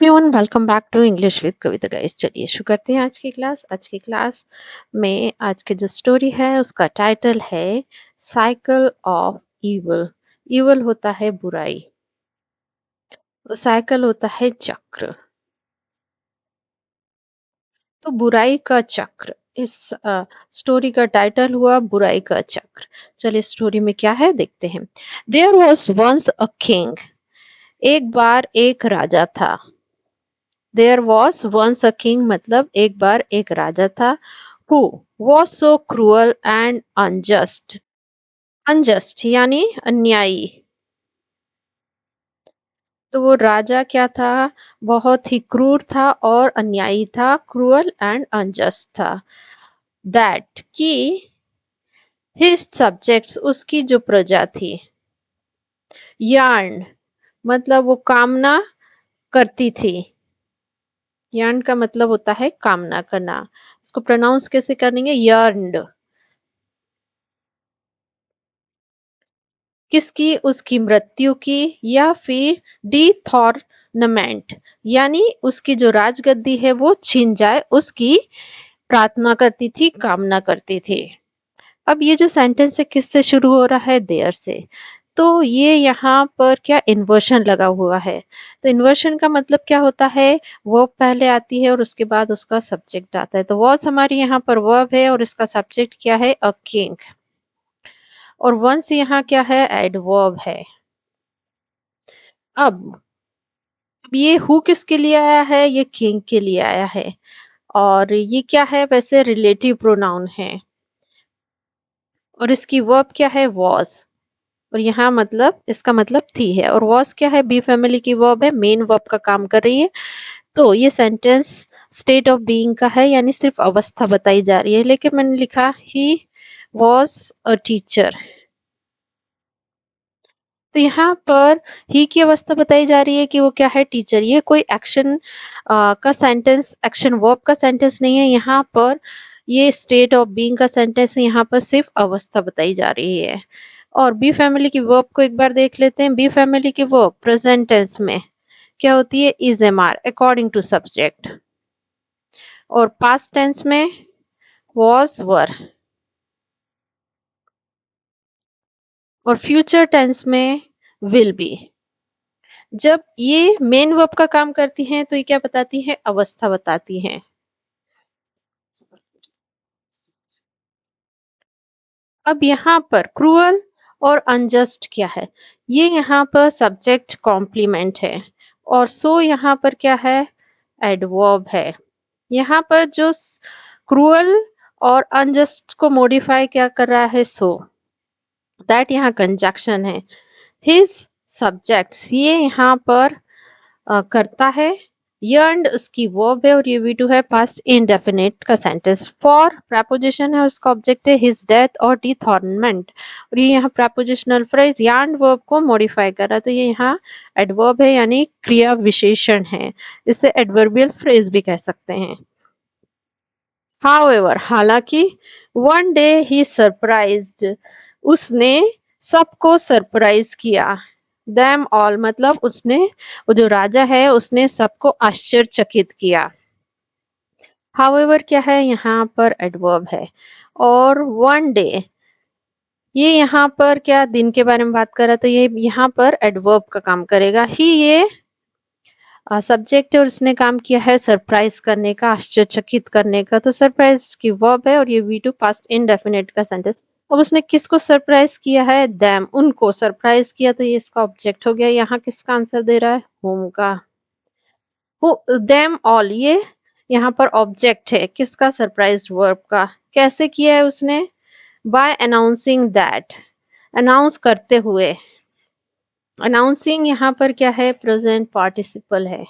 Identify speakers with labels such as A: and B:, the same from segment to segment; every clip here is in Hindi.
A: Everyone welcome back to English with Kavita guys. चलिए शुरू करते हैं आज की क्लास में। आज की जो स्टोरी है उसका टाइटल है साइकिल ऑफ इवल। इवल होता है बुराई, साइकिल होता है चक्र। तो बुराई का चक्र, इस स्टोरी का टाइटल हुआ बुराई का चक्र। चलिए स्टोरी में क्या है देखते हैं। There was once a king. एक बार एक राजा था। There was once a king मतलब एक बार एक राजा था। Who was so cruel and unjust. Unjust यानी अन्यायी। तो वो राजा क्या था? बहुत ही क्रूर था और अन्यायी था, क्रूअल एंड अनजस्ट था। दैट कि हिज सब्जेक्ट्स उसकी जो प्रजा थी, यार्न मतलब वो कामना करती थी। यार्न का मतलब होता है कामना करना। इसको प्रोनाउंस कैसे करेंगे? यर्नड। किसकी? उसकी मृत्यु की या फिर डिथॉर्नमेंट यानी उसकी जो राजगद्दी है वो छीन जाए, उसकी प्रार्थना करती थी, कामना करती थी। अब ये जो सेंटेंस है किससे शुरू हो रहा है? देयर से। तो ये यहाँ पर क्या इन्वर्शन लगा हुआ है? तो इन्वर्शन का मतलब क्या होता है? वर्ब पहले आती है और उसके बाद उसका सब्जेक्ट आता है। तो वॉज हमारी यहाँ पर वर्ब है और इसका सब्जेक्ट क्या है? A king. और वंस यहाँ क्या है? एडवर्ब है। अब ये हु किसके लिए आया है? ये किंग के लिए आया है। और ये क्या है? वैसे रिलेटिव प्रोनाउन है और इसकी वर्ब क्या है? वॉज। और यहाँ मतलब इसका मतलब थी है। और वॉज क्या है? बी फैमिली की वर्ब है, मेन वर्ब का काम कर रही है। तो ये सेंटेंस स्टेट ऑफ बीइंग का है, यानी सिर्फ अवस्था बताई जा रही है। लेकिन मैंने लिखा ही वॉज अ टीचर। तो यहाँ पर ही की अवस्था बताई जा रही है कि वो क्या है? टीचर। ये कोई एक्शन का सेंटेंस, एक्शन वर्ब का सेंटेंस नहीं है यहाँ पर। ये स्टेट ऑफ बीइंग का सेंटेंस है। यहाँ पर सिर्फ अवस्था बताई जा रही है। और बी फैमिली की वर्ब को एक बार देख लेते हैं। बी फैमिली की वर्ब प्रेजेंट टेंस में क्या होती है? Is am are according to subject. और पास्ट टेंस में वॉज वर। और फ्यूचर टेंस में विल बी। जब ये मेन वर्ब का काम करती हैं तो ये क्या बताती है? अवस्था बताती हैं। अब यहाँ पर क्रूअल और अनजस्ट क्या है? ये यहाँ पर सब्जेक्ट कॉम्प्लीमेंट है। और सो यहाँ पर क्या है? एडवर्ब है। यहाँ पर जो क्रूअल और अनजस्ट को मॉडिफाई क्या कर रहा है? सो दैट यहाँ कंजक्शन है। हिज सब्जेक्ट्स ये यहाँ पर करता है। यर्न्ड उसकी वर्ब है और ये वी टू है पास्ट इंडेफिनिट का सेंटेंस। फॉर प्रपोजिशन है और उसका ऑब्जेक्ट है हिज डेथ और डिथॉर्नमेंट। और ये यहाँ प्रपोजिशनल फ्रेज यार्न वर्ब को मॉडिफाई कर रहा है। तो ये यहाँ एडवर्ब है यानी क्रिया विशेषण है। इसे एडवर्बियल फ्रेज भी कह सकते हैं। हाउएवर हालांकि, वन डे ही सरप्राइज्ड उसने सबको सरप्राइज किया। देम ऑल मतलब उसने, वो जो राजा है उसने सबको आश्चर्यचकित किया। हाउएवर क्या है? यहाँ पर एडवर्ब है। और वन डे ये यहाँ पर क्या दिन के बारे में बात कर रहा है, तो ये यहाँ पर एडवर्ब का काम करेगा। ही ये सब्जेक्ट है और इसने काम किया है सरप्राइज करने का, आश्चर्यचकित करने का। तो सरप्राइज की वर्ब है और ये वी टू पास्ट इंडेफिनिट का सेंटेंस। अब उसने किसको सरप्राइज किया है? देम उनको सरप्राइज किया। तो ये इसका ऑब्जेक्ट हो गया। यहाँ किसका आंसर दे रहा है? होम का। देम ऑल ये यहाँ पर ऑब्जेक्ट है किसका? सरप्राइज वर्ब का। कैसे किया है उसने? बाय अनाउंसिंग दैट, अनाउंस करते हुए। अनाउंसिंग यहाँ पर क्या है? प्रेजेंट पार्टिसिपल है।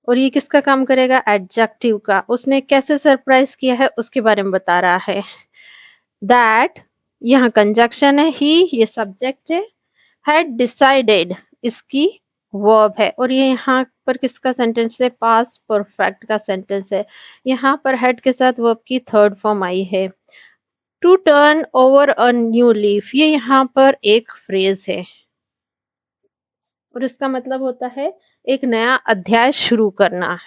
A: और ये किसका काम करेगा? एडजेक्टिव का। उसने कैसे सरप्राइज किया है उसके बारे में बता रहा है। दैट यहाँ कंजक्शन है। ही ये सब्जेक्ट है। हैड डिसाइडेड इसकी वर्ब है। और ये यहाँ पर किसका सेंटेंस है? पास्ट परफेक्ट का सेंटेंस है। यहाँ पर हेड के साथ वर्ब की थर्ड फॉर्म आई है। To turn over a new leaf ये यहाँ पर एक फ्रेज है। और इसका मतलब होता है एक नया अध्याय शुरू करना।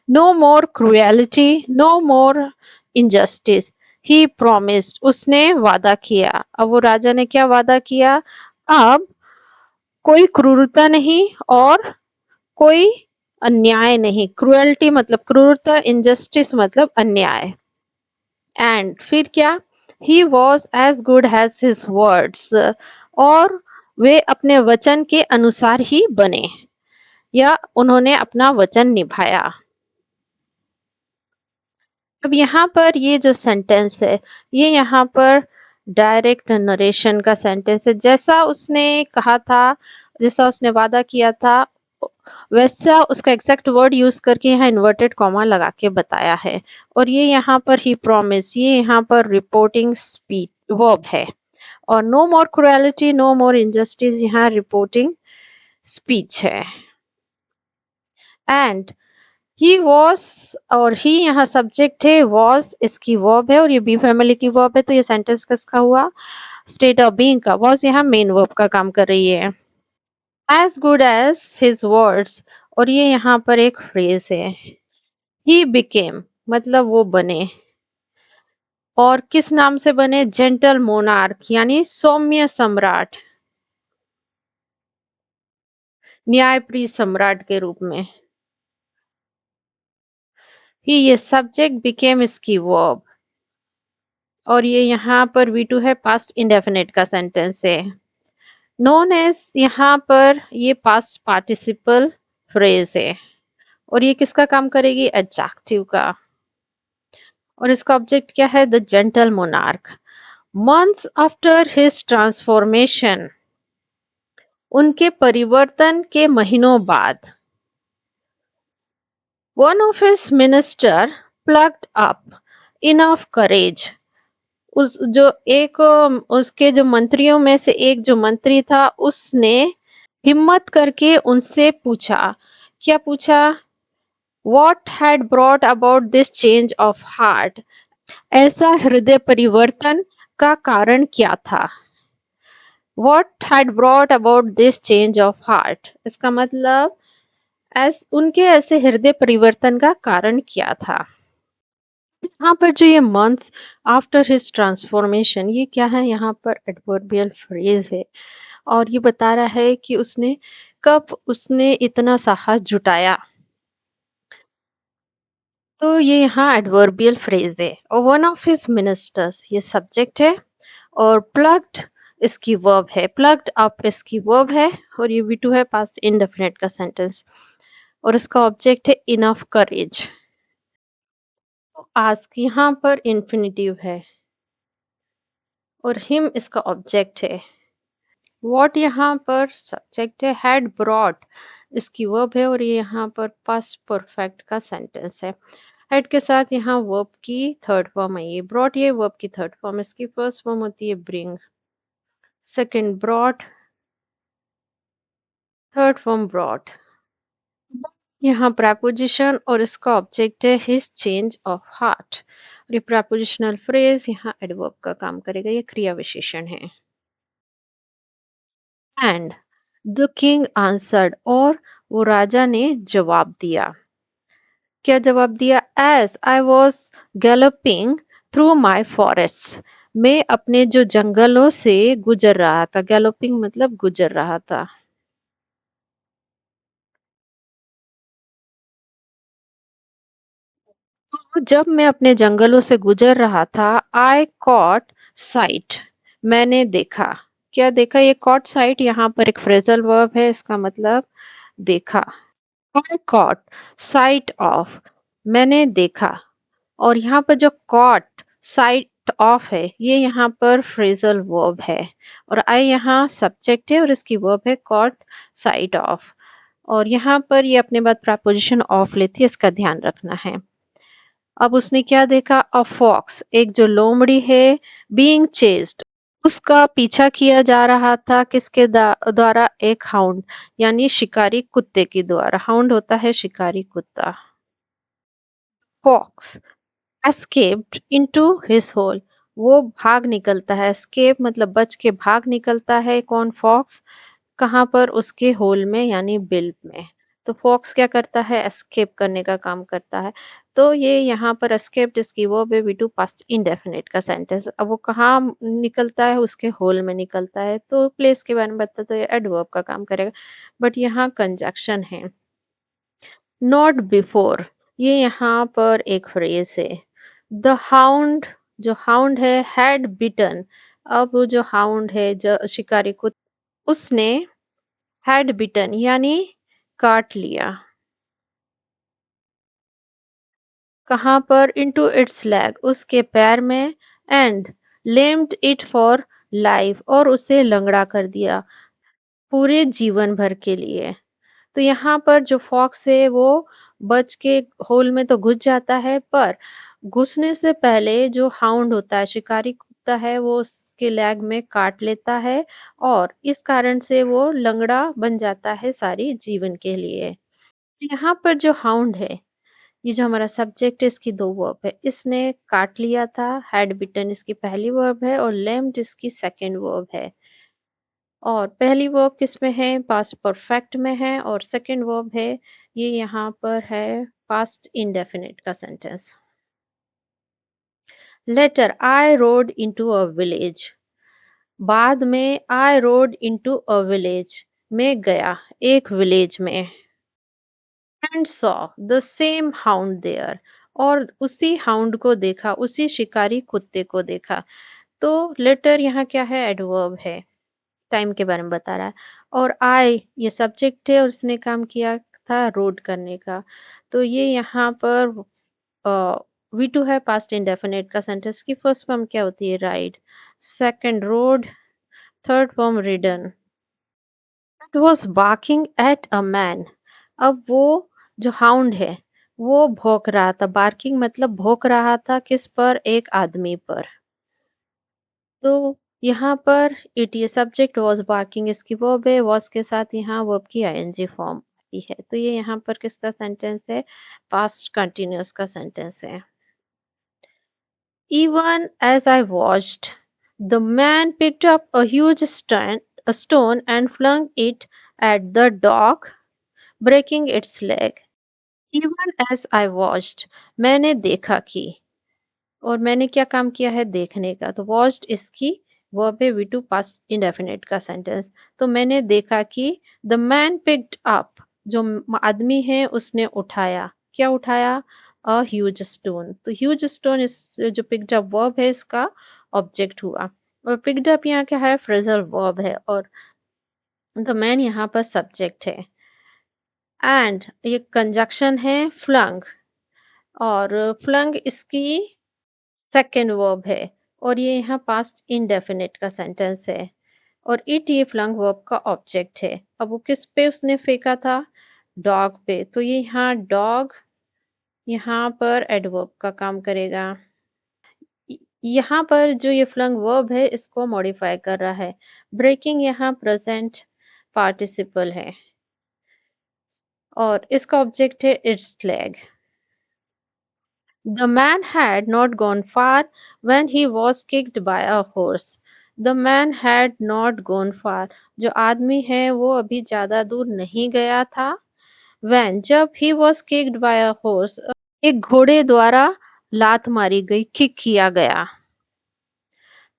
A: No more cruelty, no more injustice, he promised, उसने वादा किया। अब वो राजा ने क्या वादा किया? अब कोई क्रूरता नहीं और कोई अन्याय नहीं। क्रुएल्टी मतलब क्रूरता, इनजस्टिस मतलब अन्याय। एंड फिर क्या? He was as good as his words, और वे अपने वचन के अनुसार ही बने, या उन्होंने अपना वचन निभाया। अब यहाँ पर ये जो सेंटेंस है, ये यहाँ पर डायरेक्ट नरेशन का सेंटेंस है। जैसा उसने कहा था, जैसा उसने वादा किया था, वैसा उसका एग्जैक्ट वर्ड यूज करके यहाँ इन्वर्टेड कॉमा लगा के बताया है। और ये यहाँ पर ही प्रॉमिस, ये यहाँ पर रिपोर्टिंग स्पीच वर्ब है। और no more cruelty, no more injustice यहाँ रिपोर्टिंग स्पीच है। एंड ही वॉज, और ही यहाँ सब्जेक्ट है, वॉज इसकी वर्ब है और ये बी फैमिली की वर्ब है, तो ये सेंटेंस किसका हुआ? स्टेट ऑफ बीइंग का। वॉज यहाँ मेन वर्ब का काम कर रही है। As good as his words, और ये यहाँ पर एक फ्रेज है। ही बिकेम मतलब वो बने, और किस नाम से बने? जेंटल मोनार्क यानी सौम्य सम्राट, न्यायप्रिय सम्राट के रूप में। ही, ये सब्जेक्ट, बिकेम इसकी वर्ब, और ये यहाँ पर V2 है, पास्ट इंडेफिनिट का सेंटेंस है। नोन एज यहाँ पर ये पास्ट पार्टिसिपल फ्रेज है, और ये किसका काम करेगी? एडजेक्टिव का। और इसका ऑब्जेक्ट क्या है? The gentle monarch. Months after his transformation, उनके परिवर्तन के महीनों बाद, one of his minister plugged up enough courage, उस जो एक उसके जो मंत्रियों में से एक जो मंत्री था, उसने हिम्मत करके उनसे पूछा। क्या पूछा? What had brought about this change of heart? ऐसा हृदय परिवर्तन का कारण क्या था? What had brought about this change of heart? इसका मतलब उनके ऐसे हृदय परिवर्तन का कारण क्या था? यहाँ पर जो ये मंथ्स आफ्टर हिज ट्रांसफॉर्मेशन, ये क्या है? यहाँ पर एडवर्बियल फ्रेज है, और ये बता रहा है कि उसने कब उसने इतना साहस जुटाया। तो ये यहाँ एडवर्बियल फ्रेज है। और वन ऑफ हिज मिनिस्टर्स ये सब्जेक्ट है, और प्लग्ड इसकी वर्ब है, प्लग्ड अप इसकी वर्ब है, और ये V2 है, पास्ट इंडेफिनिट का सेंटेंस, और इसका ऑब्जेक्ट है इनफ करेज। आस्क यहाँ पर इंफिनिटिव है, और हिम इसका ऑब्जेक्ट है। व्हाट यहाँ पर सब्जेक्ट है, हैड ब्रॉट इसकी वर्ब है, और ये यहाँ पर पास्ट परफेक्ट का सेंटेंस है। हेड के साथ यहाँ वर्ब की थर्ड फॉर्म है, ये ब्रॉट, ये वर्ब की थर्ड फॉर्म। इसकी फर्स्ट फॉर्म होती है bring, second brought, third form brought. यहाँ प्रेपोजिशन, और इसका ऑब्जेक्ट है हिज चेंज ऑफ हार्ट। और ये प्रेपोजिशनल फ्रेज यहाँ एडवर्ब का काम करेगा, ये क्रिया विशेषण है। एंड द किंग आंसर्ड, और वो राजा ने जवाब दिया। क्या जवाब दिया? As I was galloping through my forest, मैं अपने जो जंगलों से गुजर रहा था। गैलोपिंग मतलब गुजर रहा था। तो जब मैं अपने जंगलों से गुजर रहा था, आई कॉट साइट, मैंने देखा। क्या देखा? ये कॉट साइट यहाँ पर एक फ्रेजल वर्ब है, इसका मतलब देखा। आई कॉट साइट ऑफ, मैंने देखा। और यहाँ पर जो कॉट साइट ऑफ है, ये यहाँ पर फ्रेजल वर्ब है, और आई यहाँ सब्जेक्ट है, और इसकी वर्ब है कॉट साइट ऑफ। और यहाँ पर ये अपने बाद प्रपोजिशन ऑफ लेती है, इसका ध्यान रखना है। अब उसने क्या देखा? अ फॉक्स, एक जो लोमड़ी है, बीइंग चेस्ड, उसका पीछा किया जा रहा था। किसके द्वारा? एक हाउंड यानी शिकारी कुत्ते के द्वारा। हाउंड होता है शिकारी कुत्ता। Fox escaped into his hole, वो भाग निकलता है। एस्केप मतलब बच के भाग निकलता है। कौन? फॉक्स। कहाँ पर? उसके होल में यानी बिल में। तो फॉक्स क्या करता है? एस्केप करने का काम करता है। तो ये यहाँ पर एस्केप्ड इसकी वर्ब है वी टू पास्ट इंडेफिनिट का सेंटेंस। अब वो कहाँ निकलता है? उसके होल में निकलता है। तो प्लेस के बारे में बताता है तो ये एडवर्ब का काम करेगा। बट यहाँ कंजंक्शन है। नॉट बिफोर, ये यहाँ पर एक फ्रेज है। द हाउंड, जो हाउंड है हैड बिटन। अब वो जो हाउंड है जो शिकारी को, उसने हैड बिटन यानी काट लिया। कहाँ पर? इनटू इट्स लेग, उसके पैर में। एंड लेम्ड इट फॉर लाइफ, और उसे लंगड़ा कर दिया पूरे जीवन भर के लिए। तो यहाँ पर जो फॉक्स है वो बच के होल में तो घुस जाता है, पर घुसने से पहले जो हाउंड होता है, शिकारी कुत्ता है, वो उसके लेग में काट लेता है और इस कारण से वो लंगड़ा बन जाता है सारी जीवन के लिए। यहाँ पर जो हाउंड है, ये जो हमारा सब्जेक्ट है, इसकी 2 वर्ब है। इसने काट लिया था, हैड बिटन इसकी पहली वर्ब है और लेम्ड इसकी सेकंड वर्ब है। और पहली वर्ब किसमें है? पास्ट परफेक्ट में है और सेकंड वर्ब है, ये यहाँ पर है पास्ट इंडेफिनिट का sentence. Later I rode into a village, बाद में I rode into a village, मैं गया एक विलेज में। And saw the same hound there, और उसी हाउंड को देखा, उसी शिकारी कुत्ते को देखा। तो लेटर यहाँ क्या है? एडवर्ब है, टाइम के बारे में बता रहा है। और आई ये सब्जेक्ट है और उसने काम किया था रोड करने का। तो ये यहाँ पर वी टू है पास्ट इंडेफिनिट का सेंटेंस की फर्स्ट फॉर्म क्या होती है? Ride, second road, third form ridden. It was barking at a man, अब वो जो हाउंड है वो भौंक रहा था। बार्किंग मतलब भौंक रहा था किस पर? एक आदमी पर। तो यहाँ पर इट ये सब्जेक्ट वॉज बार्किंग इसकी वर्ब है, वॉज के साथ यहाँ वर्ब की आईएनजी फॉर्म आती है। तो ये यहाँ पर किसका सेंटेंस है? पास्ट कंटिन्यूअस का सेंटेंस है। Even as I watched, the man picked up a stone and flung it at the dog, breaking its leg. Even as I watched, मैंने देखा कि, और मैंने क्या काम किया है? देखने का। तो वॉच्ड इसकी वर्ब है वी टू पास्ट इंडेफिनिट का सेंटेंस। तो मैंने देखा कि द मैन पिक्ड अप, जो आदमी है उसने उठाया, क्या उठाया? A huge stone. तो ह्यूज स्टोन इस जो पिक्ड अप वर्ब है इसका ऑब्जेक्ट हुआ। और पिक्ड अप यहाँ क्या है? फ्रेजल वर्ब है और द मैन यहाँ पर सब्जेक्ट है। एंड ये कंजक्शन है फ्लंग, और फ्लंग इसकी सेकंड वर्ब है और ये यहाँ पास्ट इंडेफिनिट का सेंटेंस है। और इट ये फ्लंग वर्ब का ऑब्जेक्ट है। अब वो किस पे उसने फेंका था? डॉग पे। तो ये यहाँ डॉग यहाँ पर एडवर्ब का काम करेगा। यहाँ पर जो ये फ्लंग वर्ब है इसको मॉडिफाई कर रहा है। ब्रेकिंग यहाँ प्रेजेंट पार्टिसिपल है और इसका ऑब्जेक्ट है it's leg. The man had not gone far when he was kicked by a horse. The man had not gone far. जो आदमी है वो अभी ज्यादा दूर नहीं गया था। When जब he was kicked by a horse, एक घोड़े द्वारा लात मारी गई, किक किया गया।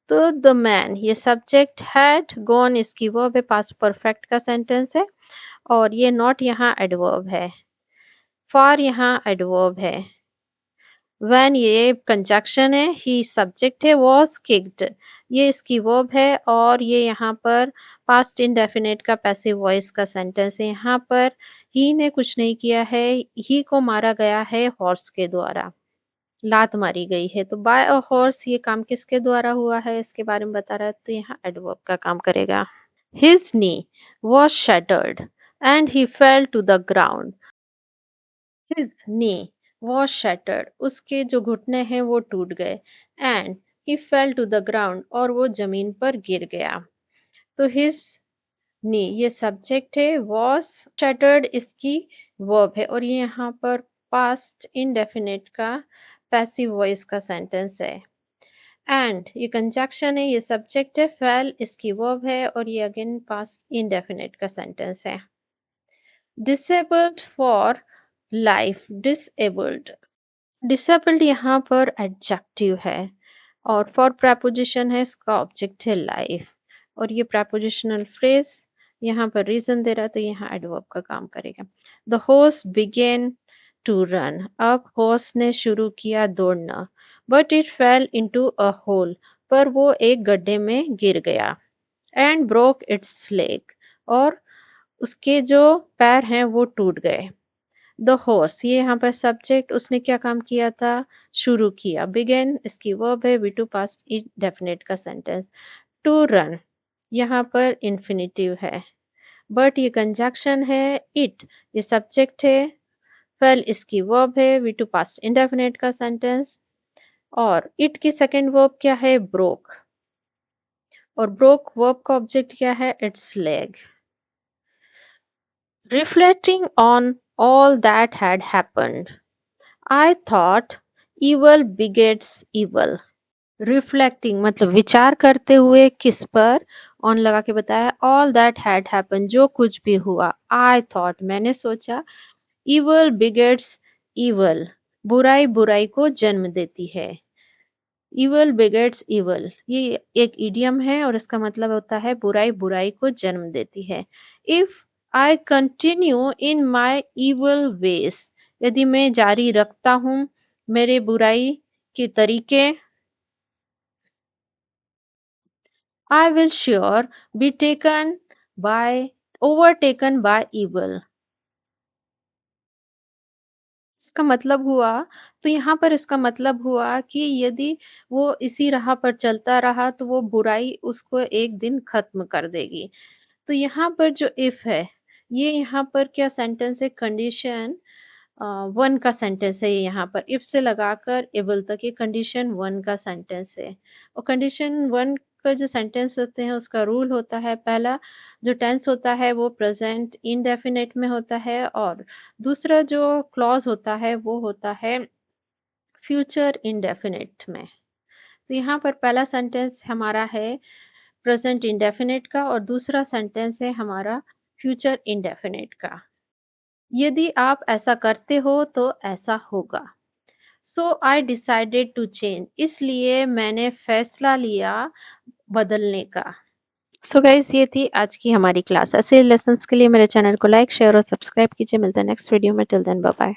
A: तो the man ये सब्जेक्ट had gone इसकी वर्ब है, पास्ट परफेक्ट का सेंटेंस है और ये नॉट यहाँ एडवर्ब है। फॉर यहाँ एडवर्ब है। व्हेन ये कंजक्शन है, ही सब्जेक्ट है, वाज किक्ड ये इसकी वर्ब है और ये यहाँ पर पास्ट इंडेफिनिट का पैसिव वॉइस का सेंटेंस है। यहाँ पर ही ने कुछ नहीं किया है, ही को मारा गया है हॉर्स के द्वारा, लात मारी गई है। तो बाय अ हॉर्स ये काम किसके द्वारा हुआ है इसके बारे में बता रहा है, तो यहाँ एडवर्ब का काम करेगा। His knee was shattered and he fell to the ground. His knee was shattered. उसके जो घुटने हैं वो टूट गए। And he fell to the ground और वो जमीन पर गिर गया। तो his knee ये सब्जेक्ट है, was shattered इसकी वर्ब है और ये यहाँ पर पास्ट इंडेफिनिट का पैसिव वॉइस का सेंटेंस है। एंड ये कंजक्शन है, ये सब्जेक्ट है, फेल इसकी वर्ब है और ये अगेन पास्ट इंडेफिनिट का सेंटेंस है। Disabled for life, disabled, disabled यहाँ पर एडजेक्टिव है और फॉर preposition है, इसका ऑब्जेक्ट है लाइफ और ये prepositional phrase यहाँ पर रीजन दे रहा है तो यहाँ एडवर्ब का काम करेगा। The horse began to run, अब horse ने शुरू किया दौड़ना, but it fell into a hole, पर वो एक गड्ढे में गिर गया, and broke its leg, और उसके जो पैर हैं वो टूट गए। द हॉर्स, ये यहाँ पर सब्जेक्ट, उसने क्या काम किया था, शुरू किया। बिगेन इसकी वर्ब है, वी टू पास्ट इंडेफिनिट का सेंटेंस। टू रन यहाँ पर इंफिनिटिव है, बट ये कंजक्शन है। इट ये सब्जेक्ट है, फेल इसकी वर्ब है, वी टू पास्ट इंडेफिनिट का सेंटेंस। और इट की सेकेंड वर्ब क्या है, ब्रोक, और ब्रोक वर्ब का ऑब्जेक्ट क्या है, it's leg. Reflecting on all that had happened, I thought evil begets evil. Reflecting मतलब विचार करते हुए, किस पर, ऑन लगा के बताया, ऑल दैट हैड हैपन, जो कुछ भी हुआ। आई थॉट मैंने सोचा, इवल बिगेट्स इवल, बुराई बुराई को जन्म देती है। इवल बिगेट्स इवल ये एक इडियम है और इसका मतलब होता है बुराई बुराई को जन्म देती है। If I continue in my evil ways, यदि मैं जारी रखता हूँ मेरे बुराई के तरीके, I will sure be taken by overtaken by evil। इसका मतलब हुआ, तो यहाँ पर इसका मतलब हुआ कि यदि वो इसी राह पर चलता रहा तो वो बुराई उसको एक दिन खत्म कर देगी। तो यहाँ पर जो इफ है, ये यहाँ पर क्या सेंटेंस है, कंडीशन वन का सेंटेंस है। ये यहाँ पर इफ से लगाकर एबल तक ये कंडीशन वन का सेंटेंस है। और कंडीशन वन का जो सेंटेंस होते हैं उसका रूल होता है, पहला जो टेंस होता है वो प्रेजेंट इंडेफिनिट में होता है और दूसरा जो क्लॉज होता है वो होता है फ्यूचर इंडेफिनिट में। तो यहाँ पर पहला सेंटेंस हमारा है प्रेजेंट इंडेफिनिट का और दूसरा सेंटेंस है हमारा फ्यूचर इंडेफिनिट का। यदि आप ऐसा करते हो तो ऐसा होगा। सो आई डिसाइडेड टू चेंज, इसलिए मैंने फैसला लिया बदलने का। सो गाइस, ये थी आज की हमारी क्लास। ऐसे लेसन्स के लिए मेरे चैनल को लाइक शेयर और सब्सक्राइब कीजिए। मिलते हैं नेक्स्ट वीडियो में। Till then bye bye.